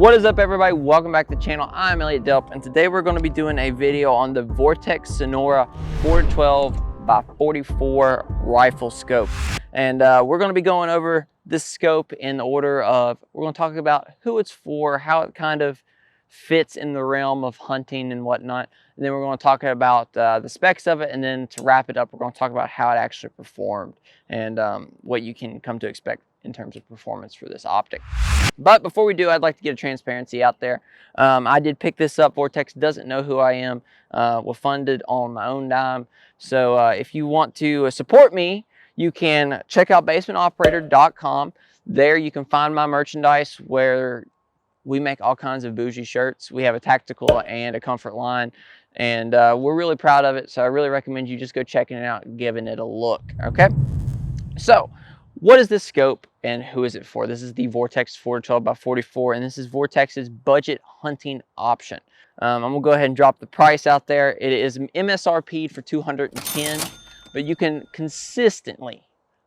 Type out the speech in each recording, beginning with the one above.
What is up, everybody? Welcome back to the channel. I'm Elliott Delp, and today we're going to be doing a video on the Vortex Sonora 412 by 44 rifle scope. And we're going to be going over this scope in the order of, we're going to talk about who it's for, how it kind of fits in the realm of hunting and whatnot. And then we're going to talk about the specs of it, and then to wrap it up, we're going to talk about how it actually performed and what you can come to expect in terms of performance for this optic. But before we do, I'd like to get a transparency out there. I did pick this up. Vortex doesn't know who I am. Was funded on my own dime. So if you want to support me, you can check out basementoperator.com. There you can find my merchandise where we make all kinds of bougie shirts. We have a tactical and a comfort line, and we're really proud of it. So I really recommend you just go checking it out and giving it a look, okay? So what is this scope and who is it for? This is the Vortex 412 by 44, and this is Vortex's budget hunting option. I'm gonna go ahead and drop the price out there. It is MSRP'd for $210, but you can consistently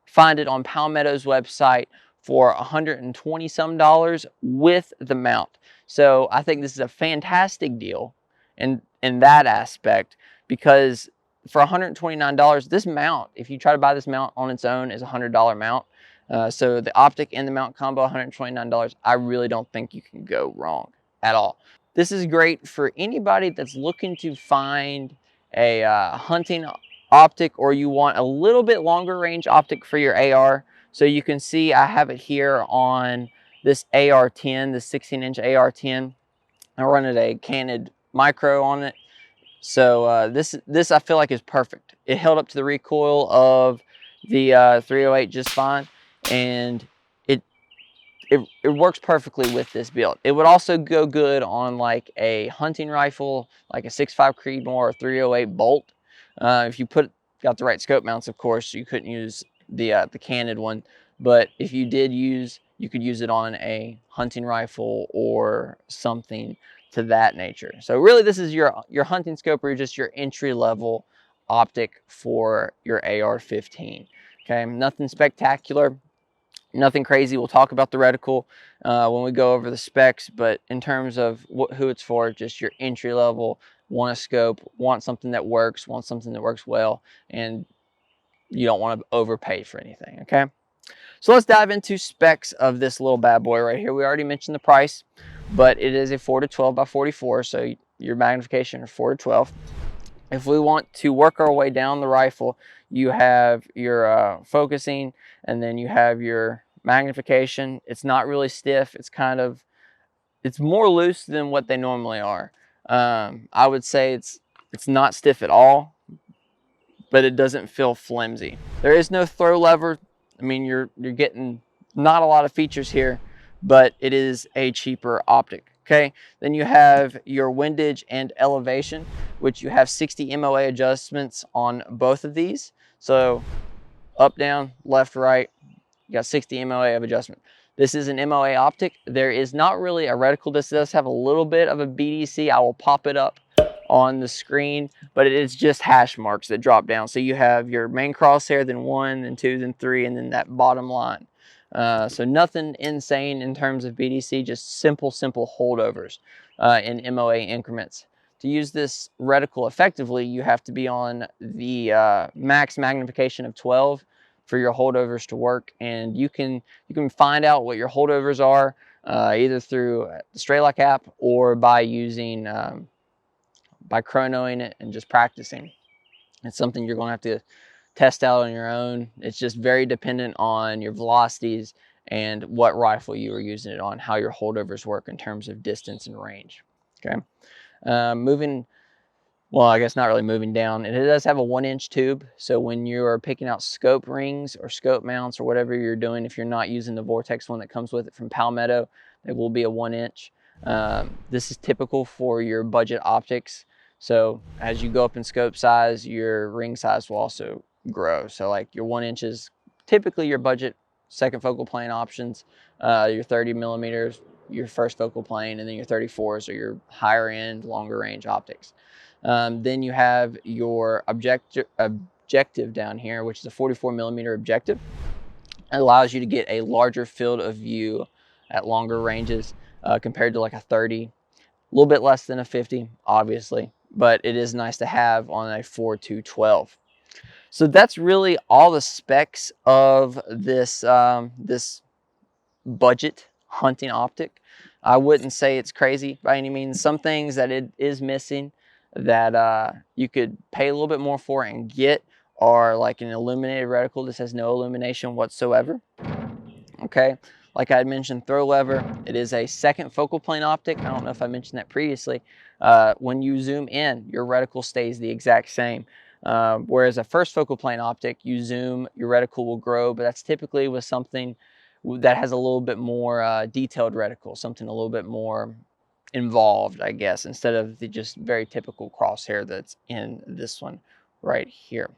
find it on Palmetto's website for $120 some with the mount. So I think this is a fantastic deal in that aspect, because for $129, this mount, if you try to buy this mount on its own, is a $100 mount. So the optic and the mount combo, $129. I really don't think you can go wrong at all. This is great for anybody that's looking to find a hunting optic, or you want a little bit longer range optic for your AR. So you can see I have it here on this AR-10, the 16-inch AR-10. I run it a candid micro on it. So this I feel like is perfect. It held up to the recoil of the 308 just fine, and it works perfectly with this build. It would also go good on like a hunting rifle, like a 6.5 Creedmoor or 308 Bolt. If you got the right scope mounts, of course. You couldn't use the candid one, but if you did use, you could use it on a hunting rifle or something to that nature. So really, this is your hunting scope, or just your entry level optic for your AR-15. Okay, nothing spectacular, nothing crazy. We'll talk about the reticle when we go over the specs, but in terms of who it's for, just your entry level, want a scope, want something that works, well, and you don't want to overpay for anything. Okay, so let's dive into specs of this little bad boy right here. We already mentioned the price, but it is a 4-12 by 44, so your magnification are 4-12. If we want to work our way down the rifle, you have your focusing, and then you have your magnification. It's not really stiff. It's more loose than what they normally are. I would say it's not stiff at all, but it doesn't feel flimsy. There is no throw lever. I mean, you're getting not a lot of features here, but it is a cheaper optic. Okay, then you have your windage and elevation, which you have 60 MOA adjustments on both of these. So up, down, left, right, you got 60 MOA of adjustment. This is an MOA optic. There is not really a reticle. This does have a little bit of a BDC. I will pop it up on the screen, but it is just hash marks that drop down. So you have your main crosshair, then 1, then 2, then 3, and then that bottom line. So nothing insane in terms of BDC, just simple holdovers in MOA increments. To use this reticle effectively, you have to be on the max magnification of 12 for your holdovers to work, and you can find out what your holdovers are either through the Straylock app or by using by chronoing it and just practicing. It's something you're going to have to test out on your own. It's just very dependent on your velocities and what rifle you are using it on, how your holdovers work in terms of distance and range. Okay, well, I guess not really moving down. And it does have a 1-inch tube. So when you're picking out scope rings or scope mounts or whatever you're doing, if you're not using the Vortex one that comes with it from Palmetto, it will be a 1-inch. This is typical for your budget optics. So as you go up in scope size, your ring size will also grow. So like your 1 inches, typically your budget second focal plane options, your 30 millimeters, your first focal plane, and then your 34s are your higher end, longer range optics. Then you have your objective down here, which is a 44 millimeter objective. It allows you to get a larger field of view at longer ranges. compared to like a 30, a little bit less than a 50, obviously, but it is nice to have on a 4-2-12. So that's really all the specs of this this budget hunting optic. I wouldn't say it's crazy by any means. Some things that it is missing that you could pay a little bit more for and get are like an illuminated reticle. This has no illumination whatsoever. Okay, like I had mentioned, throw lever. It is a second focal plane optic. I don't know if I mentioned that previously. When you zoom in, your reticle stays the exact same. Whereas a first focal plane optic, you zoom, your reticle will grow, but that's typically with something that has a little bit more detailed reticle, something a little bit more involved, I guess, instead of the just very typical crosshair that's in this one right here.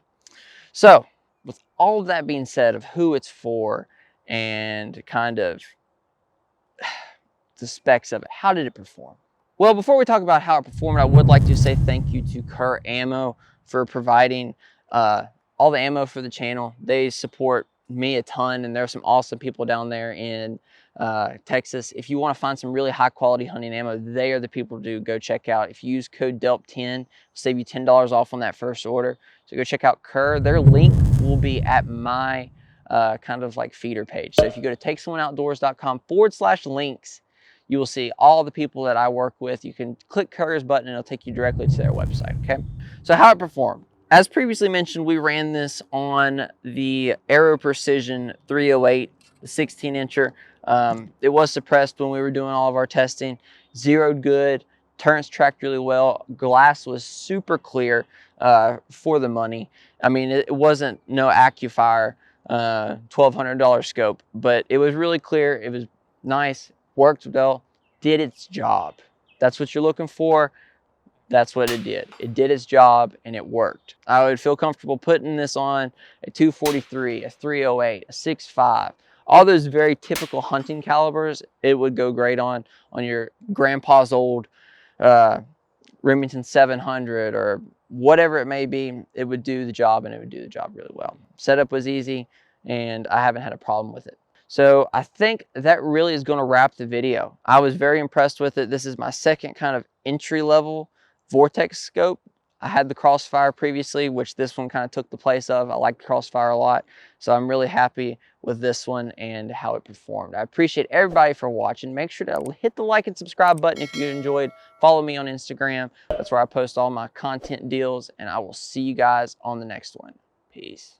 So with all of that being said of who it's for and kind of the specs of it, how did it perform? Well, before we talk about how it performed, I would like to say thank you to Kerr Ammo for providing all the ammo for the channel. They support me a ton, and there are some awesome people down there in Texas. If you want to find some really high quality hunting ammo, they are the people to go check out. If you use code DELP10, it'll save you $10 off on that first order. So go check out Kerr. Their link will be at my kind of like feeder page. So if you go to takesomeoneoutdoors.com/links, you will see all the people that I work with. You can click Kerr's button and it'll take you directly to their website, okay? So how it performed. As previously mentioned, we ran this on the Aero Precision 308, the 16-incher. It was suppressed when we were doing all of our testing. Zeroed good, turns tracked really well. Glass was super clear for the money. I mean, it wasn't no AccuFire $1,200 scope, but it was really clear. It was nice, worked well, did its job. That's what you're looking for. That's what it did. It did its job and it worked. I would feel comfortable putting this on a 243, a 308, a 6.5, all those very typical hunting calibers. It would go great on your grandpa's old Remington 700 or whatever it may be. It would do the job, and it would do the job really well. Setup was easy and I haven't had a problem with it. So I think that really is going to wrap the video. I was very impressed with it. This is my second kind of entry level Vortex scope. I had the Crossfire previously, which this one kind of took the place of. I like Crossfire a lot, so I'm really happy with this one and how it performed. I appreciate everybody for watching. Make sure to hit the like and subscribe button if you enjoyed. Follow me on Instagram. That's where I post all my content deals, and I will see you guys on the next one. Peace.